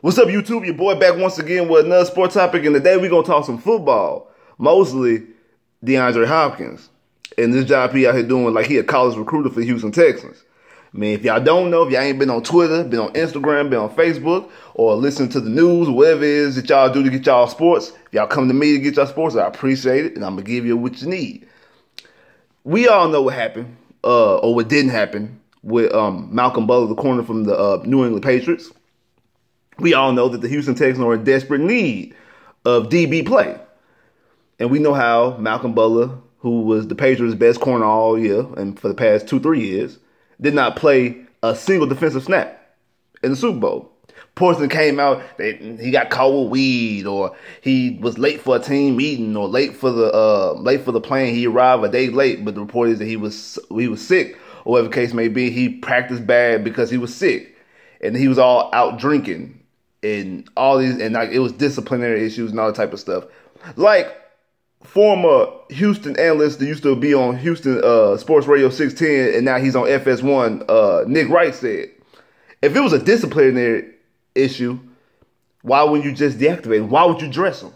What's up, YouTube? Your boy back once again with another sport topic, and today we're going to talk some football. Mostly DeAndre Hopkins. And this job he out here doing like he a college recruiter for the Houston Texans. I mean, if y'all don't know, if y'all ain't been on Twitter, been on Instagram, been on Facebook, or listen to the news, whatever it is that y'all do to get y'all sports, if y'all come to me to get y'all sports, I appreciate it, and I'm going to give you what you need. We all know what happened, or what didn't happen, with Malcolm Butler, the corner from the New England Patriots. We all know that the Houston Texans are in desperate need of DB play. And we know how Malcolm Butler, who was the Patriots' best corner all year and for the past 2-3 years, did not play a single defensive snap in the Super Bowl. Portland came out, he got caught with weed, or he was late for a team meeting, or late for the plane. He arrived a day late, but the report is that he was sick, or whatever the case may be. He practiced bad because he was sick, and he was all out drinking. And all these, and like it was disciplinary issues and all that type of stuff. Like former Houston analyst that used to be on Houston Sports Radio 610, and now he's on FS1. Nick Wright said, if it was a disciplinary issue, why wouldn't you just deactivate him? Why would you dress him?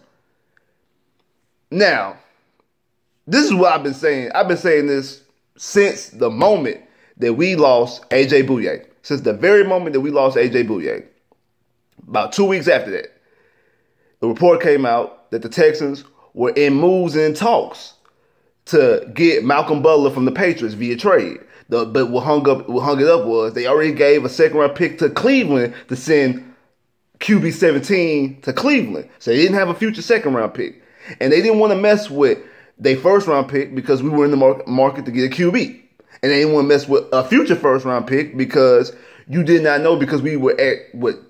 Now, this is what I've been saying. I've been saying this since the moment that we lost AJ Bouye. Since the very moment that we lost AJ Bouye. About 2 weeks after that, the report came out that the Texans were in moves and talks to get Malcolm Butler from the Patriots via trade. But what hung it up was they already gave a second-round pick to Cleveland to send QB 17 to Cleveland. So they didn't have a future second-round pick. And they didn't want to mess with their first-round pick because we were in the market to get a QB. And they didn't want to mess with a future first-round pick because you did not know, because we were at,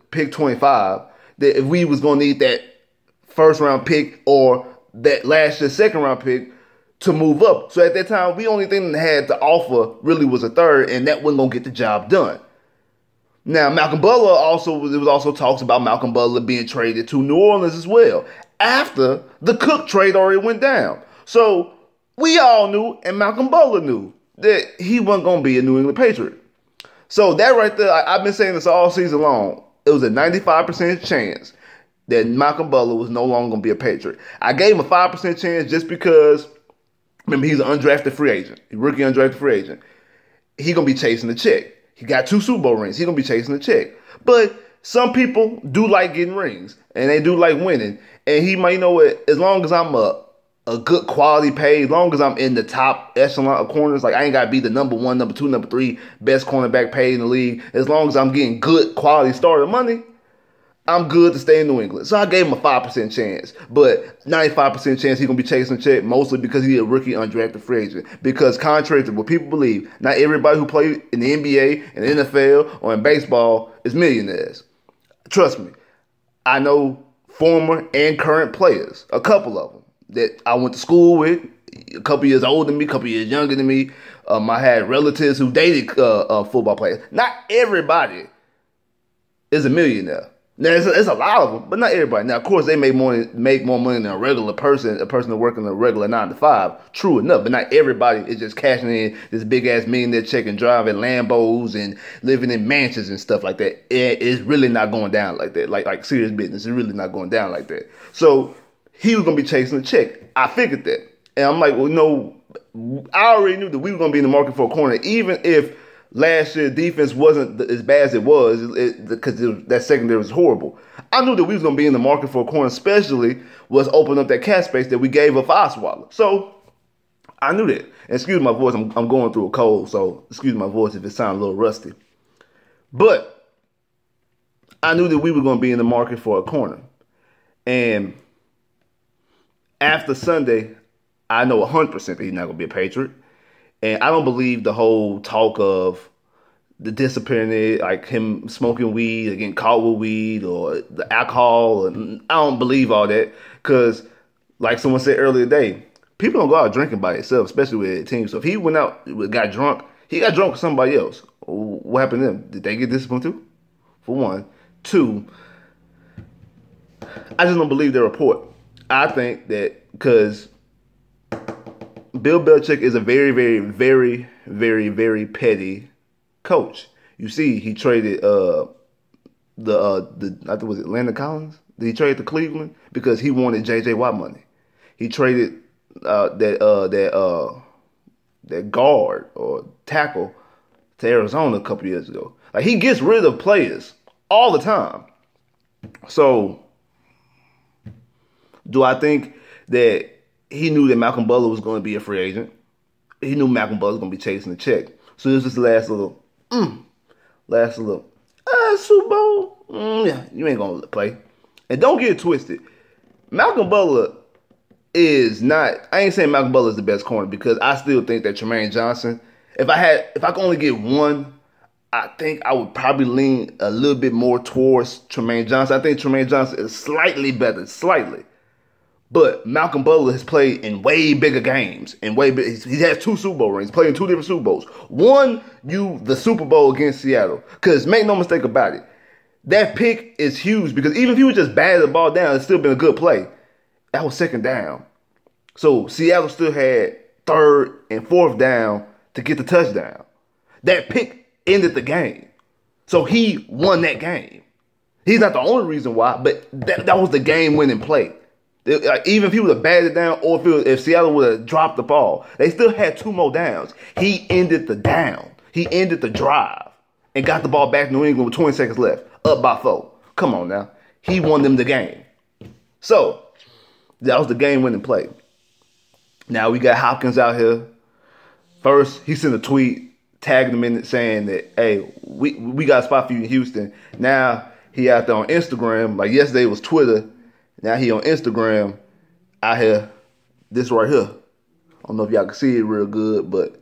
pick 25, that if we was going to need that first round pick or that last year's second round pick to move up. So at that time, the only thing that had to offer really was a third, and that wasn't going to get the job done. Now, Malcolm Butler there was also talks about Malcolm Butler being traded to New Orleans as well, after the Cook trade already went down. So we all knew, and Malcolm Butler knew, that he wasn't going to be a New England Patriot. So that right there, I've been saying this all season long. It was a 95% chance that Malcolm Butler was no longer going to be a Patriot. I gave him a 5% chance just because, remember, he's an undrafted free agent. He's a rookie undrafted free agent. He's going to be chasing the check. He got 2 Super Bowl rings. He's going to be chasing the check. But some people do like getting rings, and they do like winning. And he might, you know what, as long as I'm a good quality pay, as long as I'm in the top echelon of corners, like I ain't got to be the number 1, number 2, number 3 best cornerback paid in the league. As long as I'm getting good quality starter money, I'm good to stay in New England. So I gave him a 5% chance, but 95% chance he's going to be chasing the check, mostly because he's a rookie undrafted free agent. Because contrary to what people believe, not everybody who plays in the NBA, in the NFL, or in baseball is millionaires. Trust me, I know former and current players, a couple of them, that I went to school with, a couple years older than me, a couple years younger than me. I had relatives who dated football players. Not everybody is a millionaire. Now, it's a lot of them, but not everybody. Now, of course, they make more money than a regular person, a person that working a regular 9 to 5. True enough, but not everybody is just cashing in this big-ass millionaire check and driving Lambos and living in mansions and stuff like that. It's really not going down like that. Like serious business, it's really not going down like that. So he was going to be chasing the check. I figured that. And I'm like, well, no, I already knew that we were going to be in the market for a corner, even if last year's defense wasn't as bad as it was, because that secondary was horrible. I knew that we was going to be in the market for a corner, especially was opening up that cap space that we gave up for Osweiler. So I knew that. And excuse my voice, I'm going through a cold, so excuse my voice if it sounds a little rusty. But I knew that we were going to be in the market for a corner. And after Sunday, I know 100% that he's not going to be a Patriot. And I don't believe the whole talk of the disciplinary, like him smoking weed or getting caught with weed or the alcohol. And I don't believe all that because, like someone said earlier today, people don't go out drinking by themselves, especially with a team. So if he went out, got drunk, he got drunk with somebody else. What happened to them? Did they get disciplined too? For one. 2, I just don't believe their report. I think that because Bill Belichick is a very, very, very, very, very petty coach. You see, he traded I think was it Landon Collins? Did he trade to Cleveland because he wanted J.J. Watt money? He traded that guard or tackle to Arizona a couple years ago. Like, he gets rid of players all the time. So, do I think that he knew that Malcolm Butler was going to be a free agent? He knew Malcolm Butler was going to be chasing the check. So this is the last little Super Bowl. Yeah, you ain't going to play. And don't get it twisted. Malcolm Butler is not, I ain't saying Malcolm Butler is the best corner, because I still think that Tremaine Johnson, if I could only get one, I think I would probably lean a little bit more towards Tremaine Johnson. I think Tremaine Johnson is slightly better, slightly. But Malcolm Butler has played in way bigger games. He has 2 Super Bowl rings, played in 2 different Super Bowls. One, the Super Bowl against Seattle. Because make no mistake about it, that pick is huge, because even if he would just bat the ball down, it's still been a good play. That was 2nd down. So Seattle still had 3rd and 4th down to get the touchdown. That pick ended the game. So he won that game. He's not the only reason why, but that was the game-winning play. Even if he would have batted down, or if Seattle would have dropped the ball, they still had 2 more downs. He ended the down. He ended the drive and got the ball back to New England with 20 seconds left, up by 4. Come on now. He won them the game. So that was the game-winning play. Now we got Hopkins out here. First, he sent a tweet tagging him in it saying that, hey, we got a spot for you in Houston. Now he out there on Instagram. Like yesterday was Twitter. Now he on Instagram out here. This right here. I don't know if y'all can see it real good, but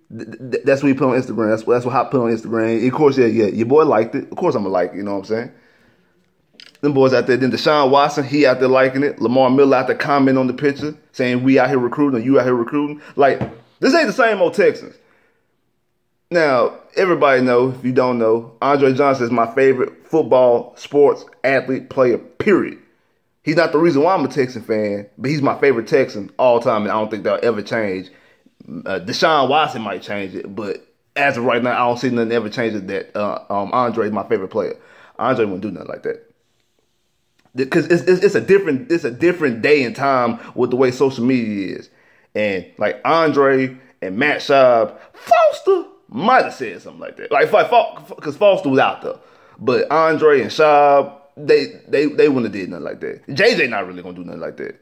that's what he put on Instagram. That's what Hop put on Instagram. Of course, yeah, your boy liked it. Of course I'm going to like it, you know what I'm saying? Them boys out there. Then Deshaun Watson, he out there liking it. Lamar Miller out there commenting on the picture, saying we out here recruiting or you out here recruiting. Like, this ain't the same old Texans. Now, everybody know, if you don't know, Andre Johnson is my favorite football, sports, athlete, player, period. He's not the reason why I'm a Texan fan, but he's my favorite Texan all time, and I don't think that'll ever change. Deshaun Watson might change it, but as of right now, I don't see nothing ever changes that Andre is my favorite player. Andre wouldn't do nothing like that. Because it's a different day and time with the way social media is. And like Andre and Matt Schaub, Foster might have said something like that. Like, because Foster was out there. But Andre and Schaub, they wouldn't have did nothing like that. JJ not really gonna do nothing like that.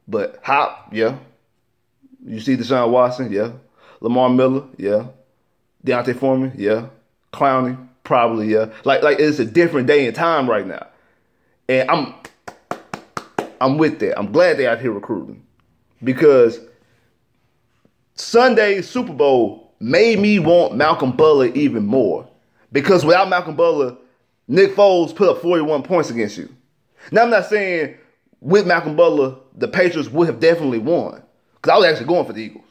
But Hop, yeah. You see Deshaun Watson, yeah. Lamar Miller, yeah. Deontay Foreman, yeah. Clowney, probably, yeah. Like it's a different day and time right now. And I'm with that. I'm glad they're out here recruiting. Because Sunday's Super Bowl made me want Malcolm Butler even more. Because without Malcolm Butler, Nick Foles put up 41 points against you. Now, I'm not saying with Malcolm Butler, the Patriots would have definitely won. Because I was actually going for the Eagles.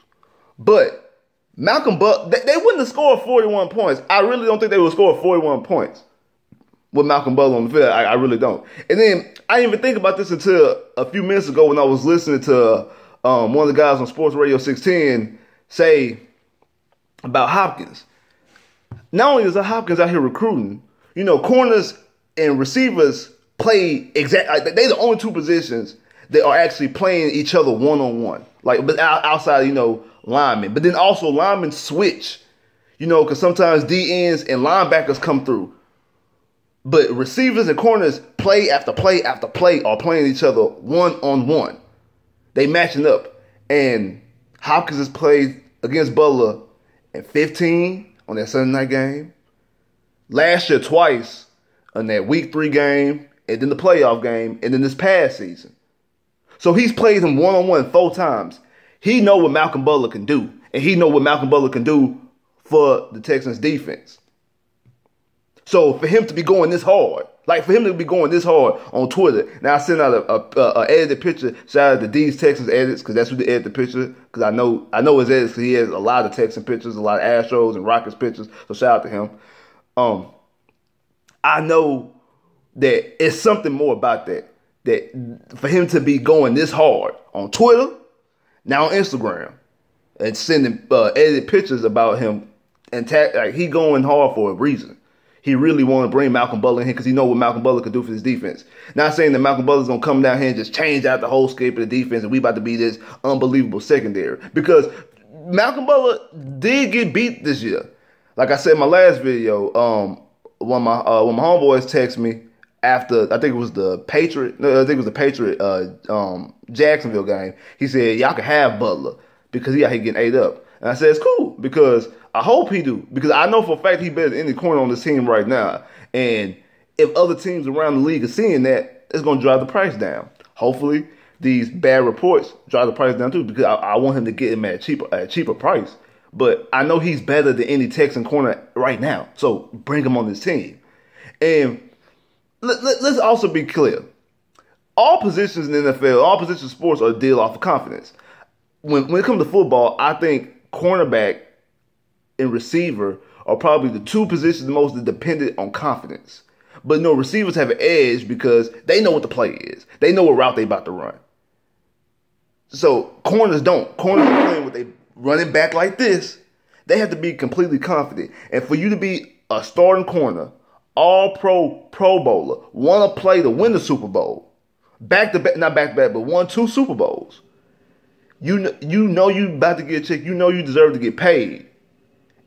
But Malcolm Butler, they wouldn't have scored 41 points. I really don't think they would score 41 points with Malcolm Butler on the field. I really don't. And then I didn't even think about this until a few minutes ago when I was listening to one of the guys on Sports Radio 610 say about Hopkins. Not only is Hopkins out here recruiting, you know, corners and receivers play exactly. They're the only 2 positions that are actually playing each other one-on-one. Like, but outside, you know, linemen. But then also linemen switch, you know, because sometimes D-ends and linebackers come through. But receivers and corners play after play after play are playing each other one-on-one. They matching up. And Hopkins has played against Butler in 15 on that Sunday night game. Last year twice on that week 3 game, and then the playoff game, and then this past season. So he's played him one-on-one 4 times. He know what Malcolm Butler can do. And he know what Malcolm Butler can do for the Texans defense. So for him to be going this hard, on Twitter. Now I sent out a edited picture. Shout out to D's Texans edits, because that's who they edit the picture. Because I know his edits, because he has a lot of Texan pictures, a lot of Astros and Rockets pictures. So shout out to him. I know that it's something more about that for him to be going this hard on Twitter, now on Instagram, and sending edited pictures about him, and like he going hard for a reason. he really wanted to bring Malcolm Butler in here because he know what Malcolm Butler could do for this defense. Not saying that Malcolm Butler's going to come down here and just change out the whole scape of the defense and we about to be this unbelievable secondary. Because Malcolm Butler did get beat this year. Like I said in my last video, when my homeboys text me after, I think it was the Patriot Jacksonville game, he said, y'all can have Butler because he out here getting ate up. And I said, it's cool because I hope he do. Because I know for a fact he better than any corner on this team right now. And if other teams around the league are seeing that, it's going to drive the price down. Hopefully, these bad reports drive the price down too because I want him to get him at a cheaper price. But I know he's better than any Texan corner right now. So bring him on this team. And let's also be clear. All positions in the NFL, all positions in sports are a deal off of confidence. When it comes to football, I think cornerback and receiver are probably the two positions most dependent on confidence. But no, receivers have an edge because they know what the play is. They know what route they about to run. So corners don't. Corners are playing with they running back like this. They have to be completely confident. And for you to be a starting corner, all pro bowler, want to play to win the Super Bowl, back to back, not back to back, but 1-2 Super Bowls. You know you about to get a check. You know you deserve to get paid.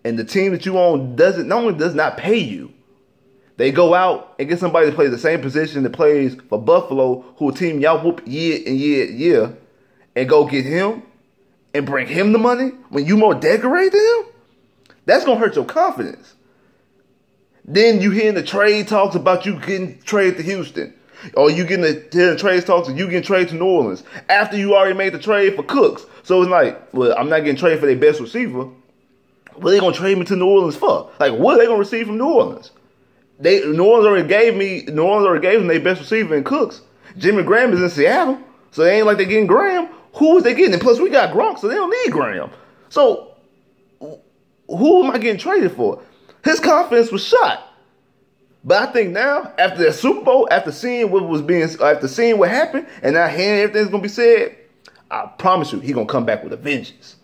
And the team that you own does not pay you. They go out and get somebody that plays the same position that plays for Buffalo, who a team y'all whoop year and year, and go get him and bring him the money when you more decorate than him. That's gonna hurt your confidence. Then you hearing the trade talks about you getting traded to Houston. Or you getting the trade talks and you getting traded to New Orleans after you already made the trade for Cooks. So it's like, well, I'm not getting traded for their best receiver. What are they gonna trade me to New Orleans for? Like, what are they gonna receive from New Orleans? New Orleans already gave them their best receiver in Cooks. Jimmy Graham is in Seattle, so they ain't like they getting Graham. Who is they getting? And plus, we got Gronk, so they don't need Graham. So who am I getting traded for? His confidence was shot. But I think now, after that Super Bowl, after seeing what happened, and now hearing everything's gonna be said, I promise you, he's gonna come back with a vengeance.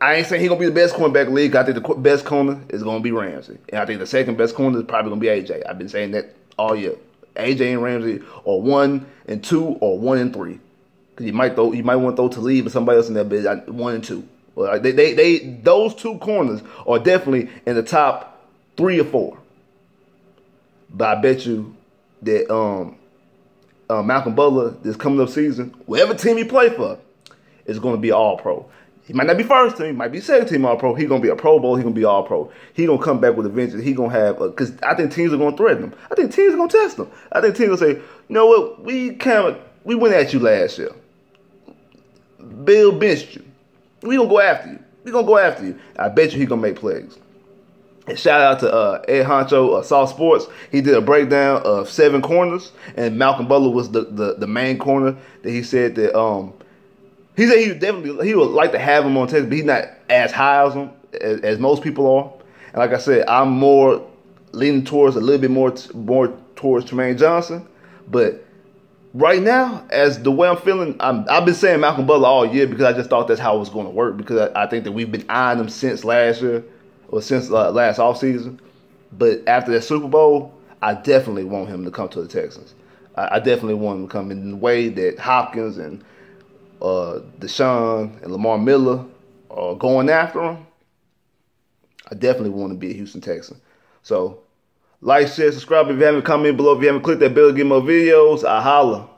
I ain't saying he's gonna be the best cornerback in the league. I think the best corner is gonna be Ramsey, and I think the second best corner is probably gonna be AJ. I've been saying that all year. AJ and Ramsey are 1 and 2 or 1 and 3. Because you might want to throw Talib or somebody else in there, but 1 and 2. Well, those two corners are definitely in the top 3 or 4. But I bet you that Malcolm Butler, this coming up season, whatever team he play for, is going to be all-pro. He might not be first team, might be second team all-pro. He's going to be a Pro Bowl. He's going to be all-pro. He's going to come back with a vengeance. He's going to have, because I think teams are going to threaten him. I think teams are going to test him. I think teams are going to say, you know what, we went at you last year. Bill benched you. We going to go after you. We going to go after you. I bet you he's going to make plays. And shout out to Ed Honcho, Soft Sports. He did a breakdown of 7 corners, and Malcolm Butler was the main corner. That he said that he said he would like to have him on Texas, but he's not as high as him as most people are. And like I said, I'm more leaning towards a little bit more towards Tremaine Johnson. But right now, as the way I'm feeling, I've been saying Malcolm Butler all year because I just thought that's how it was going to work. Because I think that we've been eyeing him since last year. Or since last offseason. But after that Super Bowl, I definitely want him to come to the Texans. I definitely want him to come in the way that Hopkins and Deshaun and Lamar Miller are going after him. I definitely want to be a Houston Texan. So, like, share, subscribe if you haven't, comment below if you haven't, click that bell to get more videos. I holla.